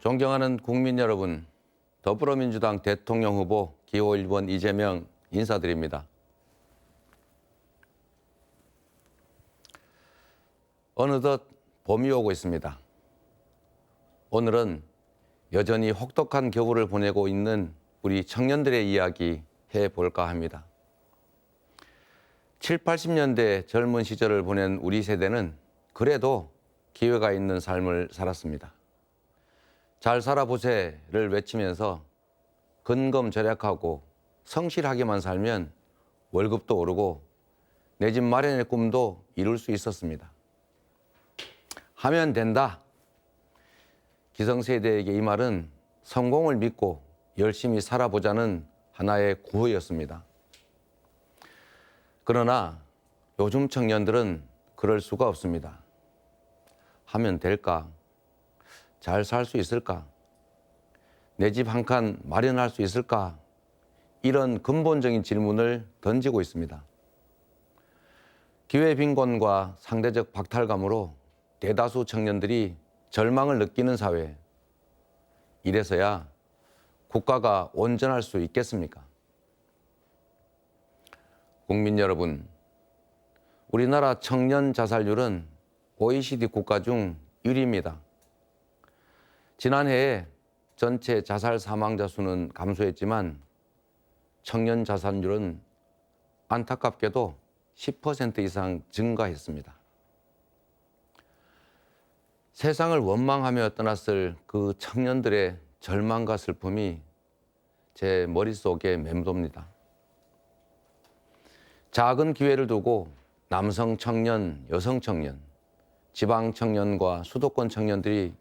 존경하는 국민 여러분, 더불어민주당 대통령 후보 기호 1번 이재명 인사드립니다. 어느덧 봄이 오고 있습니다. 오늘은 여전히 혹독한 겨울을 보내고 있는 우리 청년들의 이야기 해볼까 합니다. 7, 80년대 젊은 시절을 보낸 우리 세대는 그래도 기회가 있는 삶을 살았습니다. 잘 살아보세를 외치면서 근검 절약하고 성실하게만 살면 월급도 오르고 내 집 마련의 꿈도 이룰 수 있었습니다. 하면 된다. 기성세대에게 이 말은 성공을 믿고 열심히 살아보자는 하나의 구호였습니다. 그러나 요즘 청년들은 그럴 수가 없습니다. 하면 될까? 잘 살 수 있을까? 내 집 한 칸 마련할 수 있을까? 이런 근본적인 질문을 던지고 있습니다. 기회 빈곤과 상대적 박탈감으로 대다수 청년들이 절망을 느끼는 사회. 이래서야 국가가 온전할 수 있겠습니까? 국민 여러분, 우리나라 청년 자살률은 OECD 국가 중 1위입니다. 지난해에 전체 자살 사망자 수는 감소했지만 청년 자살률은 안타깝게도 10% 이상 증가했습니다. 세상을 원망하며 떠났을 그 청년들의 절망과 슬픔이 제 머릿속에 맴돕니다. 작은 기회를 두고 남성 청년, 여성 청년, 지방 청년과 수도권 청년들이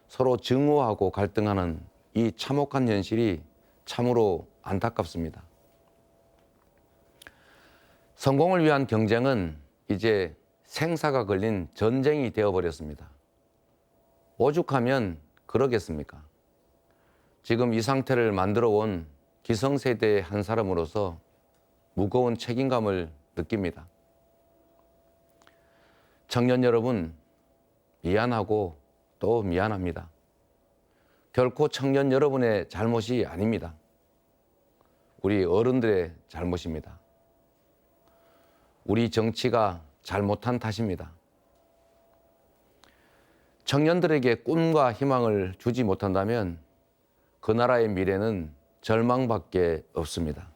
서로 증오하고 갈등하는 이 참혹한 현실이 참으로 안타깝습니다. 성공을 위한 경쟁은 이제 생사가 걸린 전쟁이 되어버렸습니다. 오죽하면 그러겠습니까? 지금 이 상태를 만들어 온 기성세대의 한 사람으로서 무거운 책임감을 느낍니다. 청년 여러분, 미안하고 또 미안합니다. 결코 청년 여러분의 잘못이 아닙니다. 우리 어른들의 잘못입니다. 우리 정치가 잘못한 탓입니다. 청년들에게 꿈과 희망을 주지 못한다면 그 나라의 미래는 절망밖에 없습니다.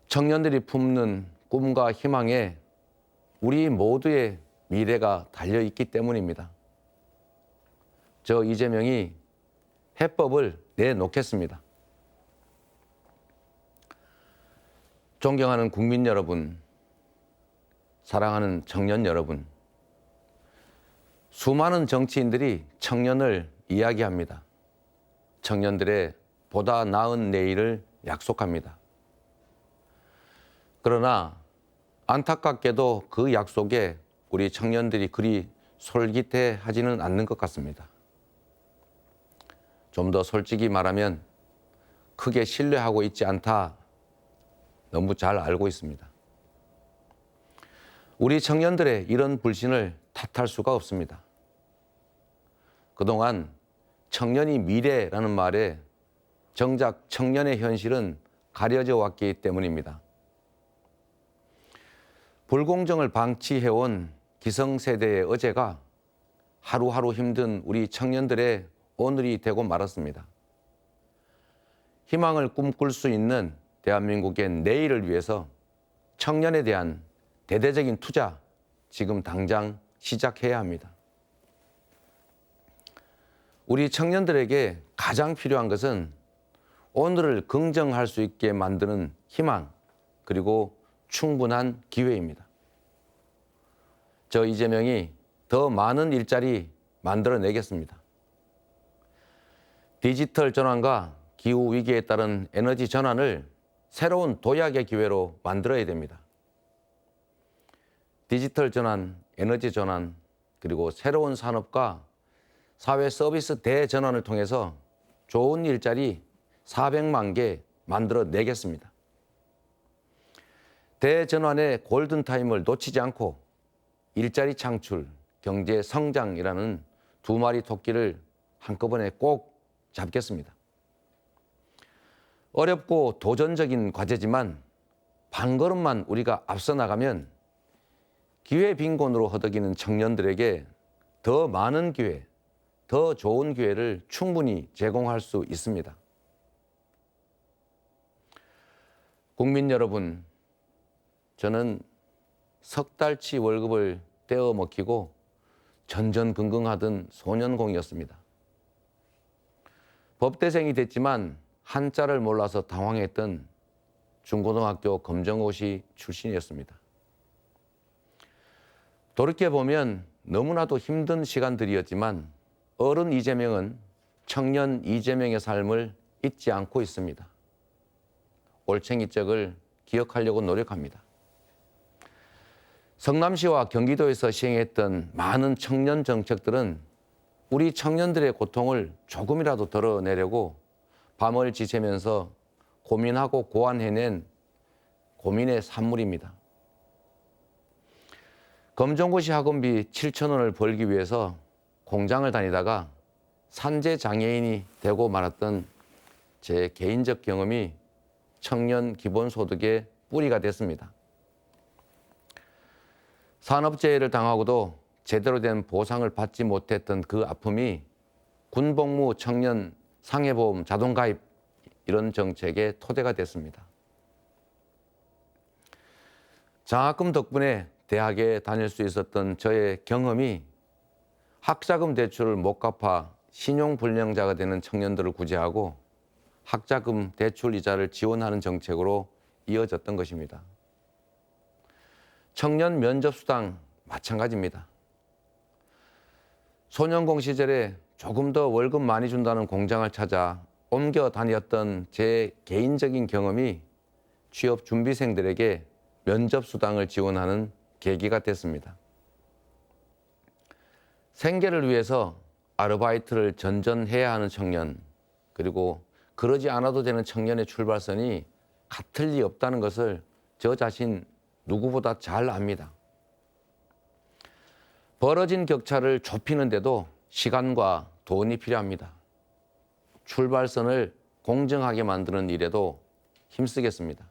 청년들이 품는 꿈과 희망에 우리 모두의 미래가 달려있기 때문입니다. 저 이재명이 해법을 내놓겠습니다. 존경하는 국민 여러분, 사랑하는 청년 여러분, 수많은 정치인들이 청년을 이야기합니다. 청년들의 보다 나은 내일을 약속합니다. 그러나 안타깝게도 그 약속에 우리 청년들이 그리 솔깃해하지는 않는 것 같습니다. 좀 더 솔직히 말하면 크게 신뢰하고 있지 않다. 너무 잘 알고 있습니다. 우리 청년들의 이런 불신을 탓할 수가 없습니다. 그동안 청년이 미래라는 말에 정작 청년의 현실은 가려져 왔기 때문입니다. 불공정을 방치해온 기성세대의 어제가 하루하루 힘든 우리 청년들의 오늘이 되고 말았습니다. 희망을 꿈꿀 수 있는 대한민국의 내일을 위해서 청년에 대한 대대적인 투자, 지금 당장 시작해야 합니다. 우리 청년들에게 가장 필요한 것은 오늘을 긍정할 수 있게 만드는 희망, 그리고 충분한 기회입니다. 저 이재명이 더 많은 일자리 만들어내겠습니다. 디지털 전환과 기후 위기에 따른 에너지 전환을 새로운 도약의 기회로 만들어야 됩니다. 디지털 전환, 에너지 전환, 그리고 새로운 산업과 사회 서비스 대전환을 통해서 좋은 일자리 400만 개 만들어내겠습니다. 대전환의 골든타임을 놓치지 않고 일자리 창출, 경제 성장이라는 두 마리 토끼를 한꺼번에 꼭 잡겠습니다. 어렵고 도전적인 과제지만 반걸음만 우리가 앞서 나가면 기회 빈곤으로 허덕이는 청년들에게 더 많은 기회, 더 좋은 기회를 충분히 제공할 수 있습니다. 국민 여러분, 저는 석 달치 월급을 떼어 먹히고 전전긍긍하던 소년공이었습니다. 법대생이 됐지만 한자를 몰라서 당황했던 중고등학교 검정고시 출신이었습니다. 돌이켜보면 너무나도 힘든 시간들이었지만 어른 이재명은 청년 이재명의 삶을 잊지 않고 있습니다. 올챙이적을 기억하려고 노력합니다. 성남시와 경기도에서 시행했던 많은 청년 정책들은 우리 청년들의 고통을 조금이라도 덜어내려고 밤을 지새면서 고민하고 고안해낸 고민의 산물입니다. 검정고시 학원비 7,000원을 벌기 위해서 공장을 다니다가 산재 장애인이 되고 말았던 제 개인적 경험이 청년 기본소득의 뿌리가 됐습니다. 산업재해를 당하고도 제대로 된 보상을 받지 못했던 그 아픔이 군복무 청년 상해보험 자동가입 이런 정책의 토대가 됐습니다. 장학금 덕분에 대학에 다닐 수 있었던 저의 경험이 학자금 대출을 못 갚아 신용불량자가 되는 청년들을 구제하고 학자금 대출 이자를 지원하는 정책으로 이어졌던 것입니다. 청년 면접수당 마찬가지입니다. 소년공 시절에 조금 더 월급 많이 준다는 공장을 찾아 옮겨 다녔던 제 개인적인 경험이 취업 준비생들에게 면접수당을 지원하는 계기가 됐습니다. 생계를 위해서 아르바이트를 전전해야 하는 청년, 그리고 그러지 않아도 되는 청년의 출발선이 같을 리 없다는 것을 저 자신 누구보다 잘 압니다. 벌어진 격차를 좁히는데도 시간과 돈이 필요합니다. 출발선을 공정하게 만드는 일에도 힘쓰겠습니다.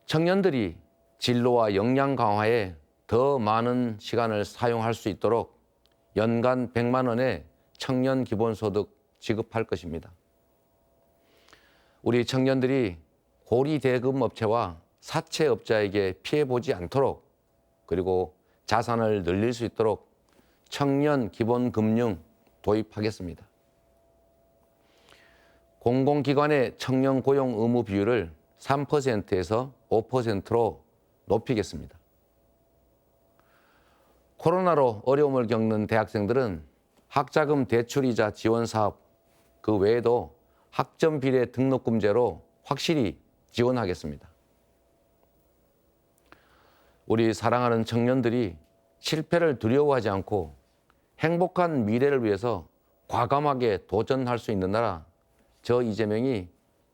청년들이 진로와 역량 강화에 더 많은 시간을 사용할 수 있도록 연간 100만 원의 청년 기본소득 지급할 것입니다. 우리 청년들이 고리 대금 업체와 사채업자에게 피해보지 않도록, 그리고 자산을 늘릴 수 있도록 청년 기본금융 도입하겠습니다. 공공기관의 청년 고용 의무 비율을 3%에서 5%로 높이겠습니다. 코로나로 어려움을 겪는 대학생들은 학자금 대출이자 지원 사업, 그 외에도 학점 비례 등록금제로 확실히 지원하겠습니다. 우리 사랑하는 청년들이 실패를 두려워하지 않고 행복한 미래를 위해서 과감하게 도전할 수 있는 나라, 저 이재명이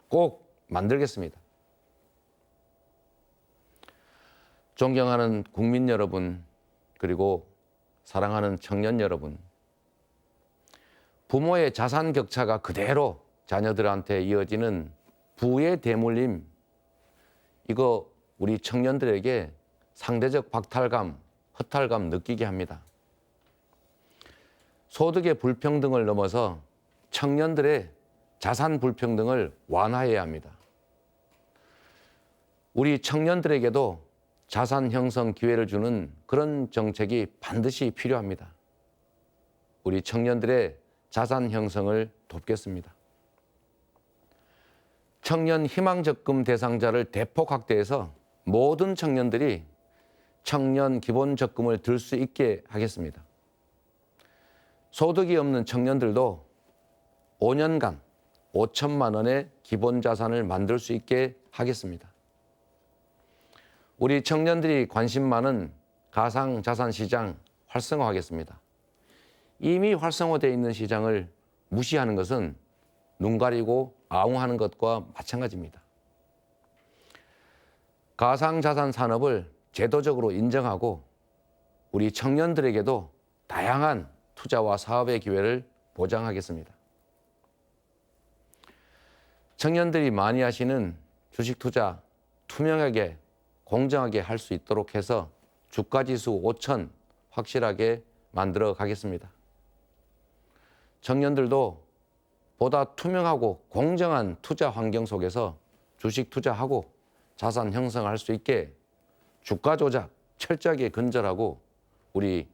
꼭 만들겠습니다. 존경하는 국민 여러분, 그리고 사랑하는 청년 여러분, 부모의 자산 격차가 그대로 자녀들한테 이어지는 부의 대물림, 이거 우리 청년들에게 상대적 박탈감, 허탈감 느끼게 합니다. 소득의 불평등을 넘어서 청년들의 자산 불평등을 완화해야 합니다. 우리 청년들에게도 자산 형성 기회를 주는 그런 정책이 반드시 필요합니다. 우리 청년들의 자산 형성을 돕겠습니다. 청년 희망적금 대상자를 대폭 확대해서 모든 청년들이 청년 기본적금을 들 수 있게 하겠습니다. 소득이 없는 청년들도 5년간 5천만 원의 기본 자산을 만들 수 있게 하겠습니다. 우리 청년들이 관심 많은 가상자산 시장 활성화하겠습니다. 이미 활성화되어 있는 시장을 무시하는 것은 눈 가리고 아웅하는 것과 마찬가지입니다. 가상자산 산업을 제도적으로 인정하고 우리 청년들에게도 다양한 투자와 사업의 기회를 보장하겠습니다. 청년들이 많이 하시는 주식 투자 투명하게 공정하게 할 수 있도록 해서 주가지수 5,000 확실하게 만들어 가겠습니다. 청년들도 보다 투명하고 공정한 투자 환경 속에서 주식 투자하고 자산 형성할 수 있게 주가 조작 철저하게 근절하고 우리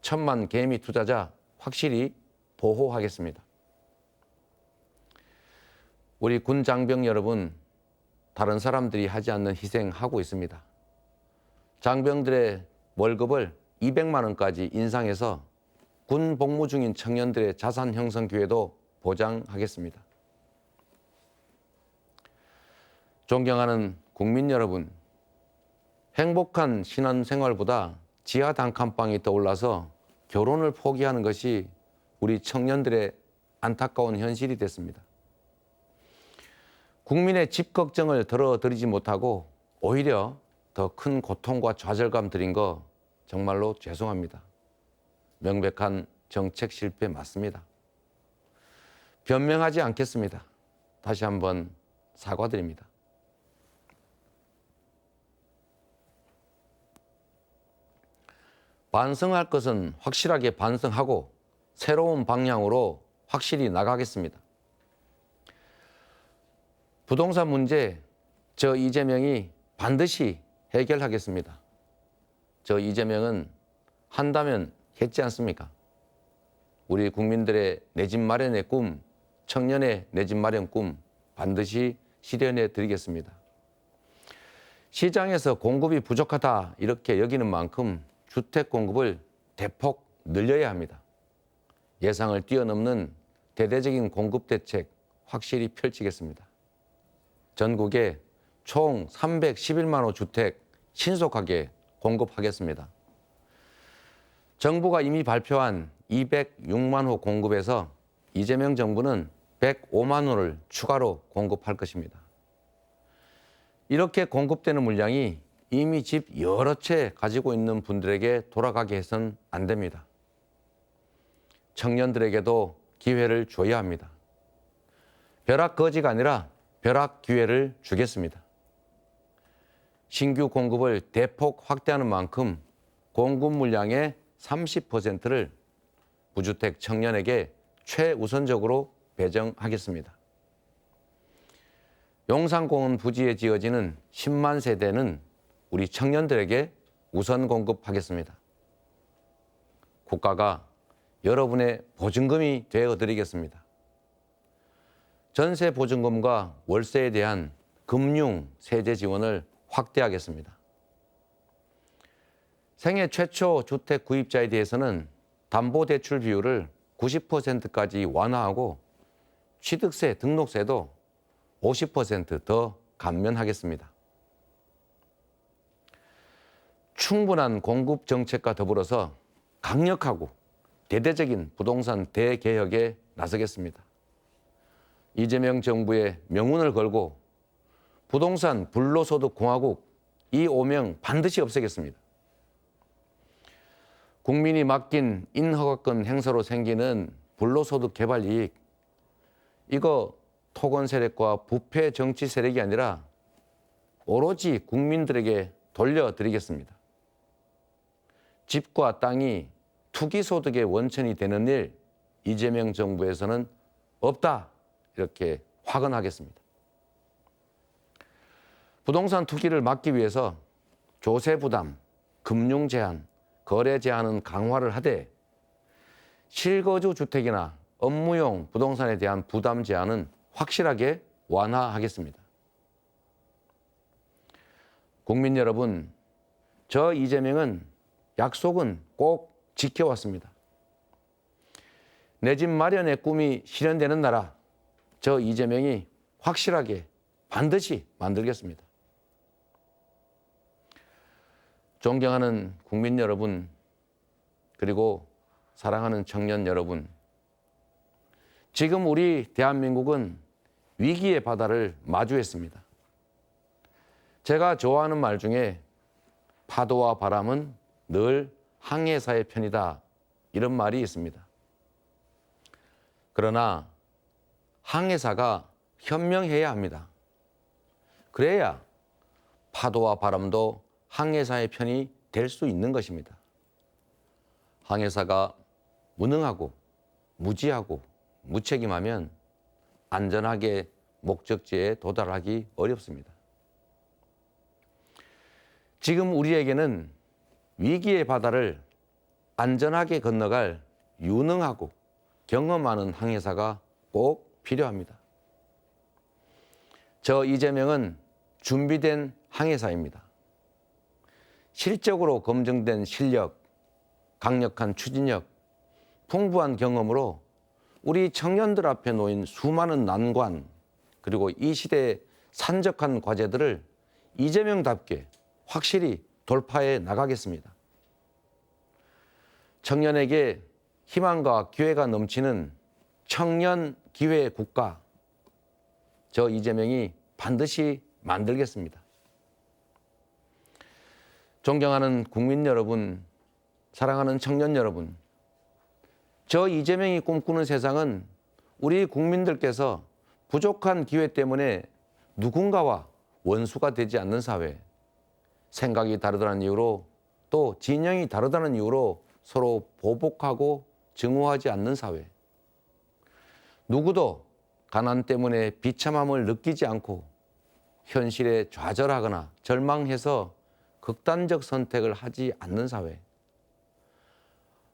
1,000만 개미 투자자 확실히 보호하겠습니다. 우리 군 장병 여러분, 다른 사람들이 하지 않는 희생하고 있습니다. 장병들의 월급을 200만 원까지 인상해서 군 복무 중인 청년들의 자산 형성 기회도 보장하겠습니다. 존경하는 국민 여러분, 행복한 신혼생활보다 지하 단칸방이 떠올라서 결혼을 포기하는 것이 우리 청년들의 안타까운 현실이 됐습니다. 국민의 집 걱정을 덜어드리지 못하고 오히려 더 큰 고통과 좌절감 드린 거 정말로 죄송합니다. 명백한 정책 실패 맞습니다. 변명하지 않겠습니다. 다시 한번 사과드립니다. 반성할 것은 확실하게 반성하고 새로운 방향으로 확실히 나가겠습니다. 부동산 문제, 저 이재명이 반드시 해결하겠습니다. 저 이재명은 한다면 했지 않습니까? 우리 국민들의 내 집 마련의 꿈, 청년의 내 집 마련 꿈 반드시 실현해 드리겠습니다. 시장에서 공급이 부족하다 이렇게 여기는 만큼 주택 공급을 대폭 늘려야 합니다. 예상을 뛰어넘는 대대적인 공급 대책 확실히 펼치겠습니다. 전국에 총 311만 호 주택 신속하게 공급하겠습니다. 정부가 이미 발표한 206만 호 공급에서 이재명 정부는 105만 호를 추가로 공급할 것입니다. 이렇게 공급되는 물량이 이미 집 여러 채 가지고 있는 분들에게 돌아가게 해서는 안 됩니다. 청년들에게도 기회를 줘야 합니다. 벼락거지가 아니라 벼락 기회를 주겠습니다. 신규 공급을 대폭 확대하는 만큼 공급 물량의 30%를 무주택 청년에게 최우선적으로 배정하겠습니다. 용산공원 부지에 지어지는 10만 세대는 우리 청년들에게 우선 공급하겠습니다. 국가가 여러분의 보증금이 되어드리겠습니다. 전세 보증금과 월세에 대한 금융 세제 지원을 확대하겠습니다. 생애 최초 주택 구입자에 대해서는 담보대출 비율을 90%까지 완화하고 취득세, 등록세도 50% 감면하겠습니다. 충분한 공급 정책과 더불어서 강력하고 대대적인 부동산 대개혁에 나서겠습니다. 이재명 정부의 명운을 걸고 부동산 불로소득 공화국 이 오명 반드시 없애겠습니다. 국민이 맡긴 인허가권 행사로 생기는 불로소득 개발 이익, 이거 토건 세력과 부패 정치 세력이 아니라 오로지 국민들에게 돌려드리겠습니다. 집과 땅이 투기 소득의 원천이 되는 일 이재명 정부에서는 없다 이렇게 확언하겠습니다. 부동산 투기를 막기 위해서 조세 부담, 금융 제한, 거래 제한은 강화를 하되 실거주 주택이나 업무용 부동산에 대한 부담 제한은 확실하게 완화하겠습니다. 국민 여러분, 저 이재명은 약속은 꼭 지켜왔습니다. 내 집 마련의 꿈이 실현되는 나라, 저 이재명이 확실하게 반드시 만들겠습니다. 존경하는 국민 여러분, 그리고 사랑하는 청년 여러분, 지금 우리 대한민국은 위기의 바다를 마주했습니다. 제가 좋아하는 말 중에 파도와 바람은 늘 항해사의 편이다 이런 말이 있습니다. 그러나 항해사가 현명해야 합니다. 그래야 파도와 바람도 항해사의 편이 될 수 있는 것입니다. 항해사가 무능하고 무지하고 무책임하면 안전하게 목적지에 도달하기 어렵습니다. 지금 우리에게는 위기의 바다를 안전하게 건너갈 유능하고 경험 많은 항해사가 꼭 필요합니다. 저 이재명은 준비된 항해사입니다. 실적으로 검증된 실력, 강력한 추진력, 풍부한 경험으로 우리 청년들 앞에 놓인 수많은 난관, 그리고 이 시대의 산적한 과제들을 이재명답게 확실히 돌파해 나가겠습니다. 청년에게 희망과 기회가 넘치는 청년 기회 국가, 저 이재명이 반드시 만들겠습니다. 존경하는 국민 여러분, 사랑하는 청년 여러분, 저 이재명이 꿈꾸는 세상은 우리 국민들께서 부족한 기회 때문에 누군가와 원수가 되지 않는 사회, 생각이 다르다는 이유로 또 진영이 다르다는 이유로 서로 보복하고 증오하지 않는 사회, 누구도 가난 때문에 비참함을 느끼지 않고 현실에 좌절하거나 절망해서 극단적 선택을 하지 않는 사회,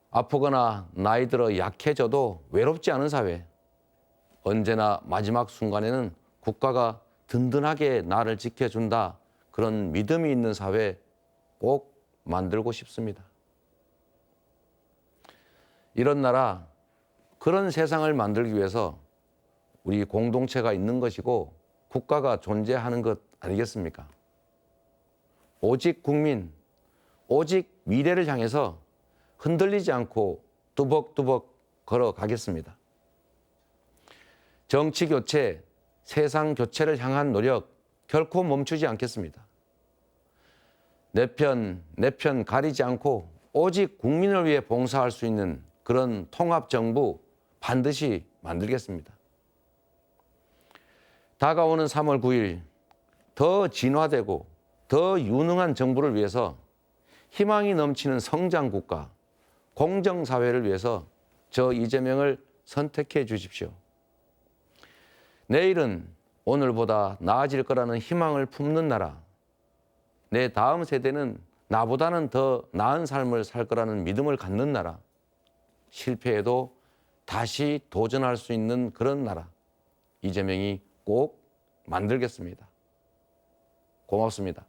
아프거나 나이 들어 약해져도 외롭지 않은 사회, 언제나 마지막 순간에는 국가가 든든하게 나를 지켜준다, 그런 믿음이 있는 사회 꼭 만들고 싶습니다. 이런 나라, 그런 세상을 만들기 위해서 우리 공동체가 있는 것이고 국가가 존재하는 것 아니겠습니까? 오직 국민, 오직 미래를 향해서 흔들리지 않고 뚜벅뚜벅 걸어가겠습니다. 정치 교체, 세상 교체를 향한 노력 결코 멈추지 않겠습니다. 내 편 가리지 않고 오직 국민을 위해 봉사할 수 있는 그런 통합정부 반드시 만들겠습니다. 다가오는 3월 9일 더 진화되고 더 유능한 정부를 위해서, 희망이 넘치는 성장국가, 공정사회를 위해서 저 이재명을 선택해 주십시오. 내일은 오늘보다 나아질 거라는 희망을 품는 나라, 내 다음 세대는 나보다는 더 나은 삶을 살 거라는 믿음을 갖는 나라, 실패해도 다시 도전할 수 있는 그런 나라, 이재명이 꼭 만들겠습니다. 고맙습니다.